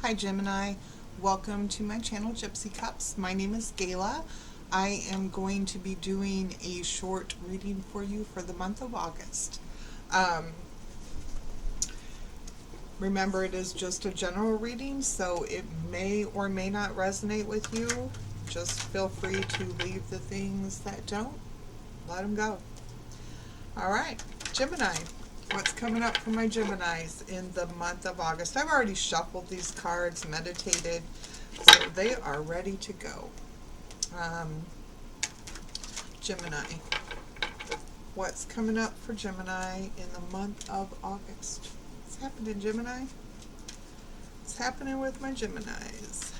Hi Gemini, welcome to my channel Gypsy Cups. My name is Gayla. I am going to be doing a short reading for you for the month of August. Um, Remember, it is just a general reading, so it may or may not resonate with you. Just feel free to leave the things that don't. Let them go. All right, Gemini. What's coming up for my Geminis in the month of August? I've already shuffled these cards, meditated, so they are ready to go. Gemini. What's coming up for Gemini in the month of August? What's happening, Gemini? What's happening with my Geminis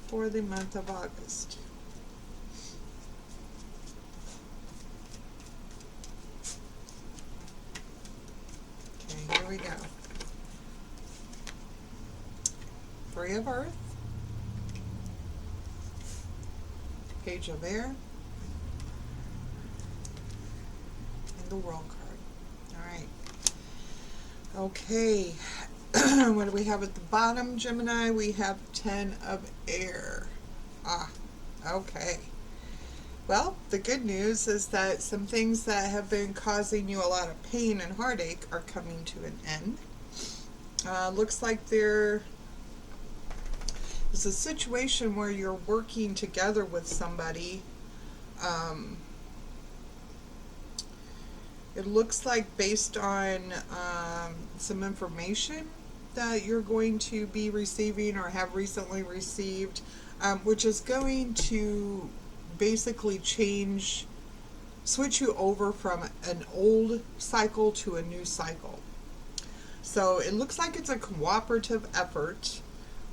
for the month of August? Okay, here we go. Three of Earth, Page of Air, and the World card. All right. Okay. What do we have at the bottom, Gemini? We have 10 of Air. Okay. Well, the good news is that some things that have been causing you a lot of pain and heartache are coming to an end. Looks like there is a situation where you're working together with somebody. It looks like based on some information that you're going to be receiving or have recently received, which is going to basically switch you over from an old cycle to a new cycle. So it looks like it's a cooperative effort,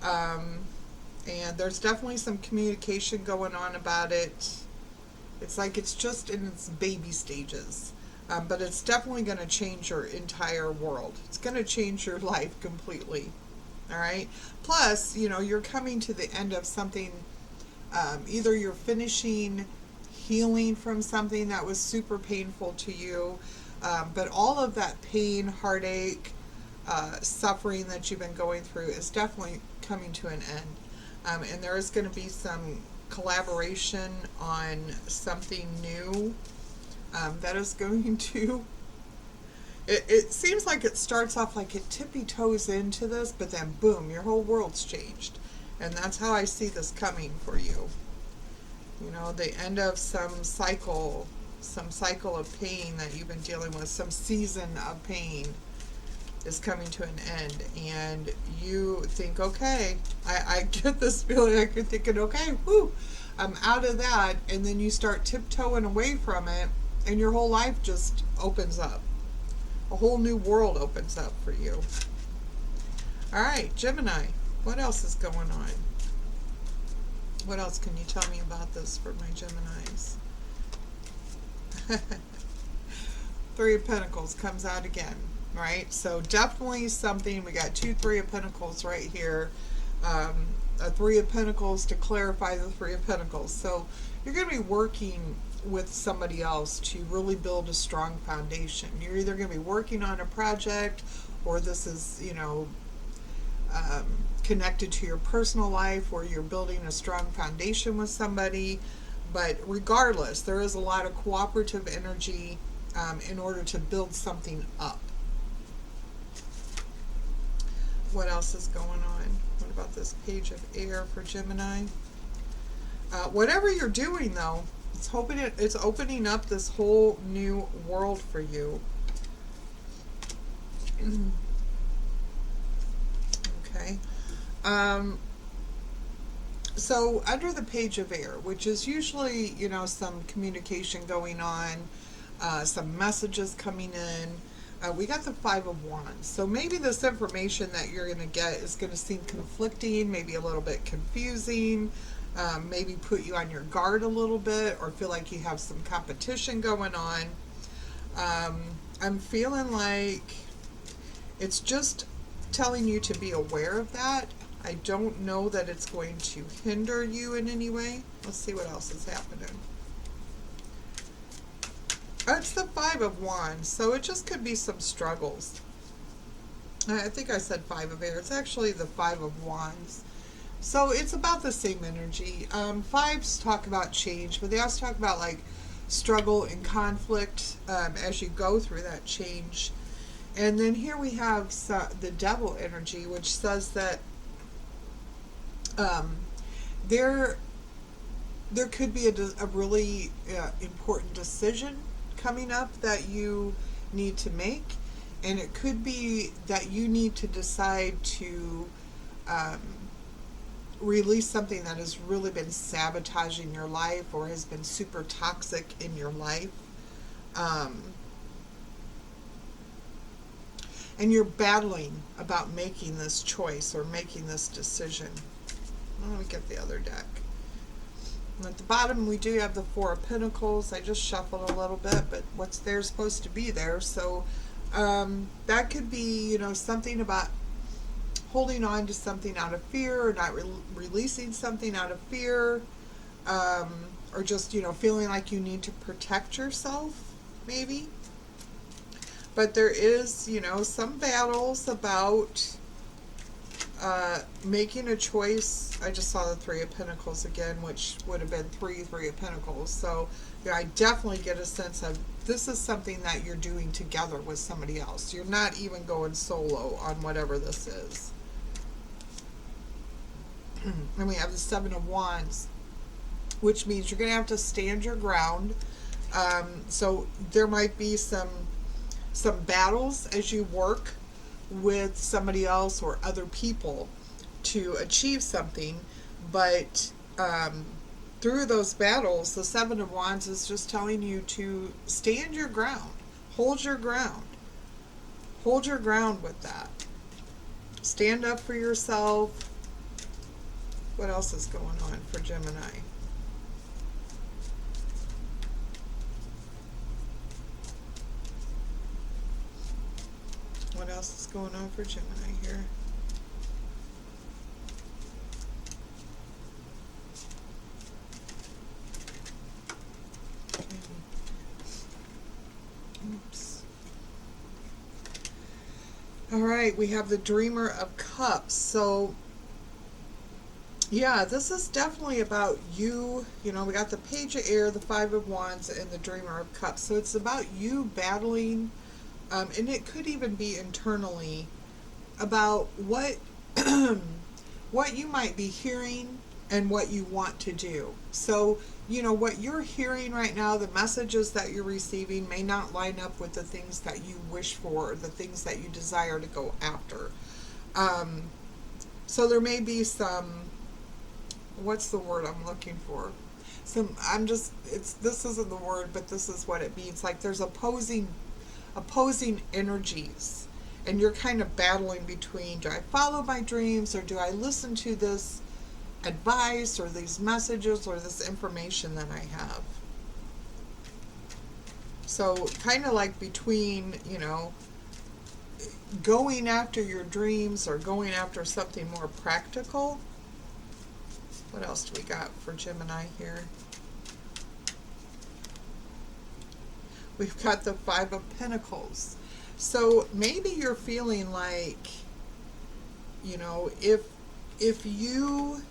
and there's definitely some communication going on about it. It's like it's just in its baby stages. But it's definitely going to change your entire world. It's going to change your life completely. All right. Plus, you're coming to the end of something. Either you're finishing healing from something that was super painful to you, but all of that pain, heartache, suffering that you've been going through is definitely coming to an end. And there is going to be some collaboration on something new. That is going to, it seems like it starts off like it tippy toes into this, but then boom, your whole world's changed. And that's how I see this coming for you. The end of some cycle of pain that you've been dealing with, some season of pain is coming to an end. And you think, okay, I get this feeling, like you're thinking, okay, whoo, I'm out of that. And then you start tiptoeing away from it. And your whole life just opens up. A whole new world opens up for you. All right, Gemini, what else is going on? What else can you tell me about this for my Geminis? Three of Pentacles comes out again, right? So definitely something. We got Three of Pentacles right here. A Three of Pentacles to clarify the Three of Pentacles. So you're going to be working with somebody else to really build a strong foundation. You're either going to be working on a project, or this is, connected to your personal life, or you're building a strong foundation with somebody. But regardless, there is a lot of cooperative energy in order to build something up. What else is going on? What about this Page of Air for Gemini? Whatever you're doing, though, it's opening up this whole new world for you. Okay. So under the Page of Air, which is usually, some communication going on, some messages coming in, we got the Five of Wands. So maybe this information that you're going to get is going to seem conflicting, maybe a little bit confusing. Maybe put you on your guard a little bit, or feel like you have some competition going on. I'm feeling like it's just telling you to be aware of that. I don't know that it's going to hinder you in any way. Let's see what else is happening. It's the Five of Wands, so it just could be some struggles. I think I said Five of Air. It's actually the Five of Wands. So it's about the same energy. Fives talk about change, but they also talk about like struggle and conflict as you go through that change. And then here we have the Devil energy, which says that um, there there could be a really important decision coming up that you need to make, and it could be that you need to decide to um, release something that has really been sabotaging your life or has been super toxic in your life. Um, and you're battling about making this choice or making this decision. Let me get the other deck. And at the bottom, we do have the Four of Pentacles. I just shuffled a little bit, but what's there is supposed to be there. So that could be, something about holding on to something out of fear, or not releasing something out of fear, or just, feeling like you need to protect yourself, maybe. But there is, some battles about making a choice. I just saw the Three of Pentacles again, which would have been Three of Pentacles. So yeah, I definitely get a sense of this is something that you're doing together with somebody else. You're not even going solo on whatever this is. And we have the Seven of Wands, which means you're going to have to stand your ground. So there might be some battles as you work with somebody else or other people to achieve something, but through those battles, the Seven of Wands is just telling you to stand your ground, hold your ground, hold your ground with that. Stand up for yourself. What else is going on for Gemini? What else is going on for Gemini here? Okay. Oops. All right, we have the Dreamer of Cups. So yeah, this is definitely about you. We got the Page of Air, the Five of Wands, and the Dreamer of Cups. So it's about you battling, and it could even be internally, about what what you might be hearing and what you want to do. So, what you're hearing right now, the messages that you're receiving may not line up with the things that you wish for, or the things that you desire to go after. So there may be some, what's the word I'm looking for? This isn't the word, but this is what it means. Like there's opposing energies, and you're kind of battling between, do I follow my dreams, or do I listen to this advice or these messages or this information that I have? So kind of like between, going after your dreams or going after something more practical. What else do we got for Gemini here? We've got the Five of Pentacles. So maybe you're feeling like, if you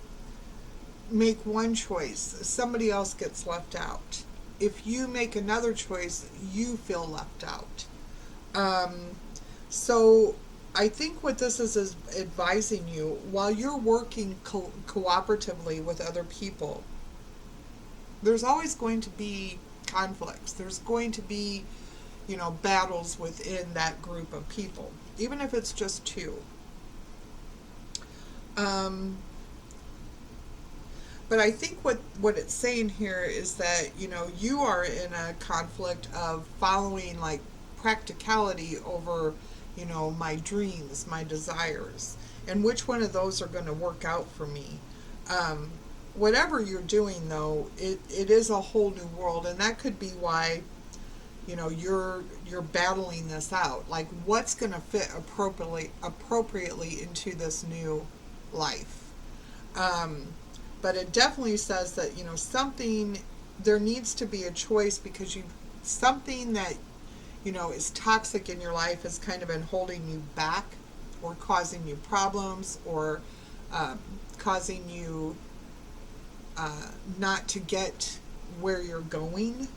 make one choice, somebody else gets left out. If you make another choice, you feel left out. So I think what this is advising you, while you're working cooperatively with other people, there's always going to be conflicts. There's going to be, battles within that group of people, even if it's just two. But I think what it's saying here is that, you are in a conflict of following like practicality over, my dreams, my desires, and which one of those are going to work out for me. Whatever you're doing, though, it is a whole new world, and that could be why, you're battling this out. Like, what's going to fit appropriately into this new life? But it definitely says that, there needs to be a choice, because something that, is toxic in your life has kind of been holding you back or causing you problems, or causing you not to get where you're going.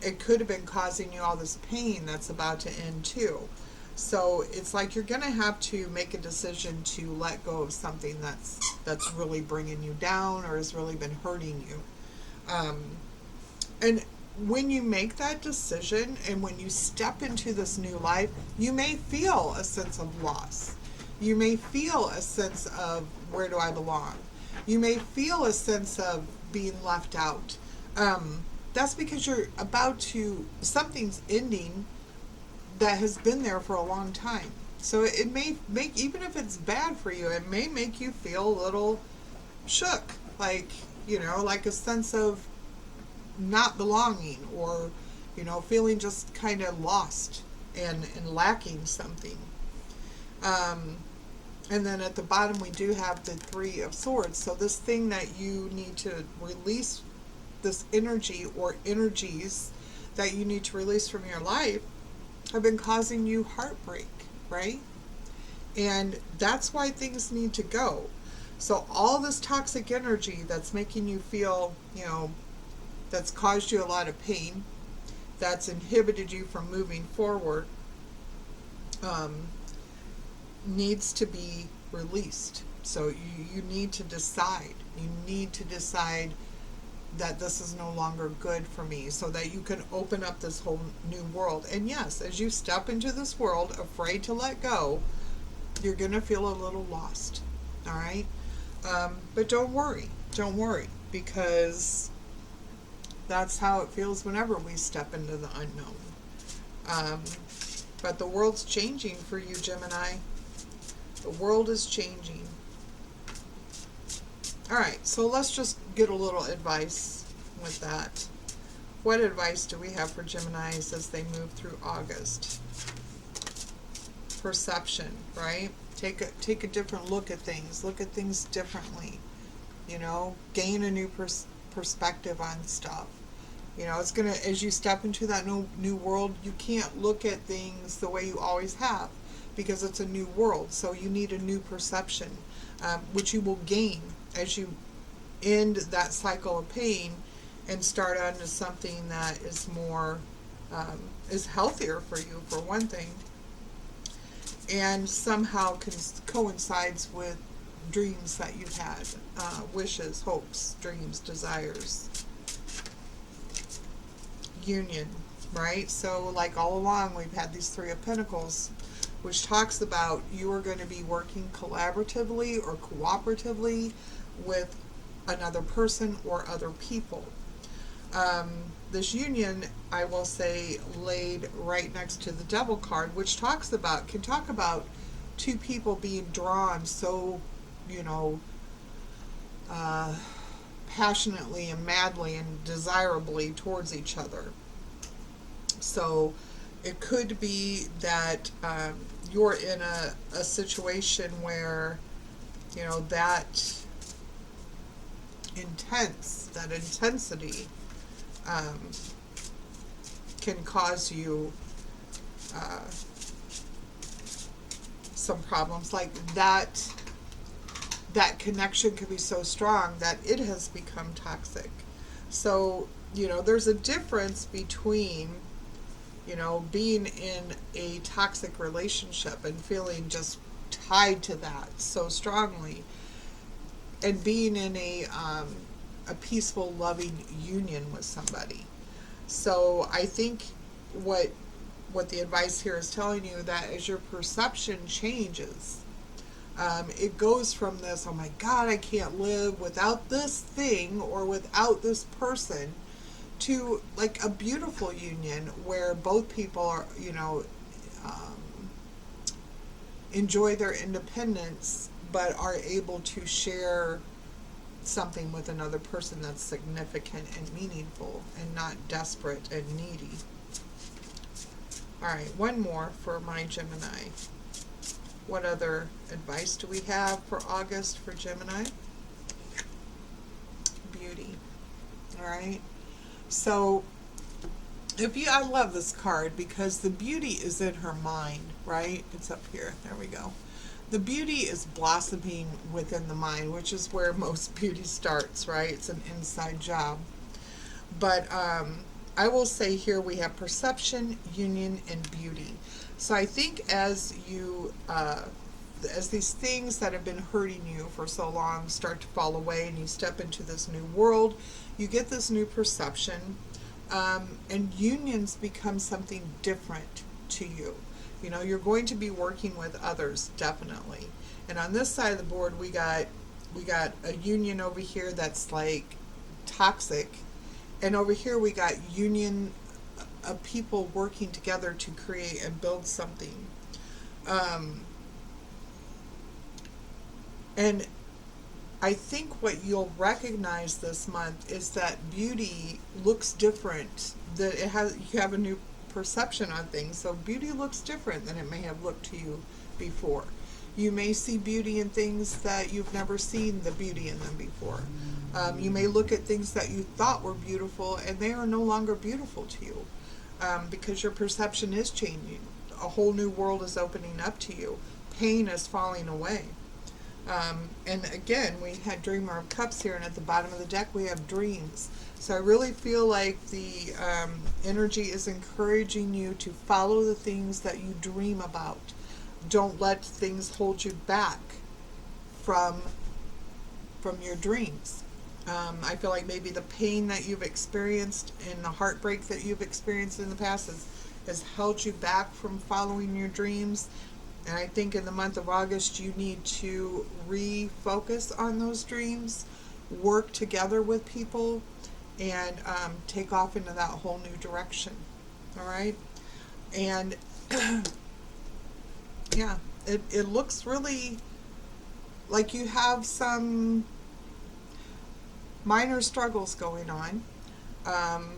It could have been causing you all this pain that's about to end too. So it's like you're going to have to make a decision to let go of something that's really bringing you down or has really been hurting you. And when you make that decision and when you step into this new life, you may feel a sense of loss. You may feel a sense of, where do I belong? You may feel a sense of being left out. That's because you're about to, something's ending that has been there for a long time. So it may make, even if it's bad for you, it may make you feel a little shook, like, like a sense of not belonging, or, feeling just kind of lost and lacking something. And then at the bottom we do have the Three of Swords. So this thing that you need to release, this energy or energies that you need to release from your life, have been causing you heartbreak, right? And that's why things need to go. So all this toxic energy that's making you feel, that's caused you a lot of pain, that's inhibited you from moving forward, needs to be released. So you need to decide. You need to decide that this is no longer good for me, so that you can open up this whole new world. And yes, as you step into this world afraid to let go, you're going to feel a little lost. All right? But don't worry, because that's how it feels whenever we step into the unknown. But the world's changing for you, Gemini. The world is changing. All right, so let's just get a little advice with that. What advice do we have for Geminis as they move through August? Perception, right? Take a different look at things. Look at things differently. Gain a new perspective on stuff. It's gonna, as you step into that new world, you can't look at things the way you always have, because it's a new world. So you need a new perception, which you will gain as you end that cycle of pain and start on to something that is more, is healthier for you, for one thing, and somehow coincides with dreams that you've had, wishes, hopes, dreams, desires. Union, right? So like all along we've had these Three of Pentacles, which talks about you are going to be working collaboratively or cooperatively with another person or other people. This union, I will say, laid right next to the Devil card, which can talk about two people being drawn so, passionately and madly and desirably towards each other. So it could be that you're in a situation where, that intensity can cause you some problems. Like that connection could be so strong that it has become toxic. So, there's a difference between, being in a toxic relationship and feeling just tied to that so strongly, and being in a peaceful, loving union with somebody. So I think what the advice here is telling you, that as your perception changes, it goes from this, oh my God, I can't live without this thing or without this person, to like a beautiful union where both people are, enjoy their independence, but are able to share something with another person that's significant and meaningful and not desperate and needy. All right, one more for my Gemini. What other advice do we have for August for Gemini? Beauty. All right. So I love this card because the beauty is in her mind, right? It's up here. There we go. The beauty is blossoming within the mind, which is where most beauty starts, right? It's an inside job. But I will say here we have perception, union, and beauty. So I think as these things that have been hurting you for so long start to fall away and you step into this new world, you get this new perception, and unions become something different to you. You know, you're going to be working with others, definitely. And on this side of the board, we got a union over here that's like toxic, and over here we got union of people working together to create and build something. Um, and I think what you'll recognize this month is that beauty looks different. That you have a new perception on things. So beauty looks different than it may have looked to you before. You may see beauty in things that you've never seen the beauty in them before. You may look at things that you thought were beautiful and they are no longer beautiful to you, because your perception is changing. A whole new world is opening up to you. Pain is falling away. And again, we had Dreamer of Cups here, and at the bottom of the deck we have Dreams. So I really feel like the energy is encouraging you to follow the things that you dream about. Don't let things hold you back from your dreams. I feel like maybe the pain that you've experienced and the heartbreak that you've experienced in the past has held you back from following your dreams. And I think in the month of August, you need to refocus on those dreams, work together with people, and take off into that whole new direction. All right? And yeah, it looks really like you have some minor struggles going on. Um,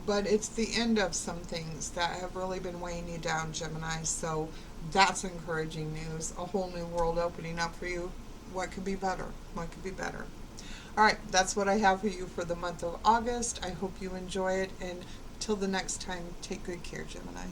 but it's the end of some things that have really been weighing you down, Gemini. So that's encouraging news. A whole new world opening up for you. What could be better? What could be better? All right, that's what I have for you for the month of August. I hope you enjoy it. And till the next time, take good care, Gemini.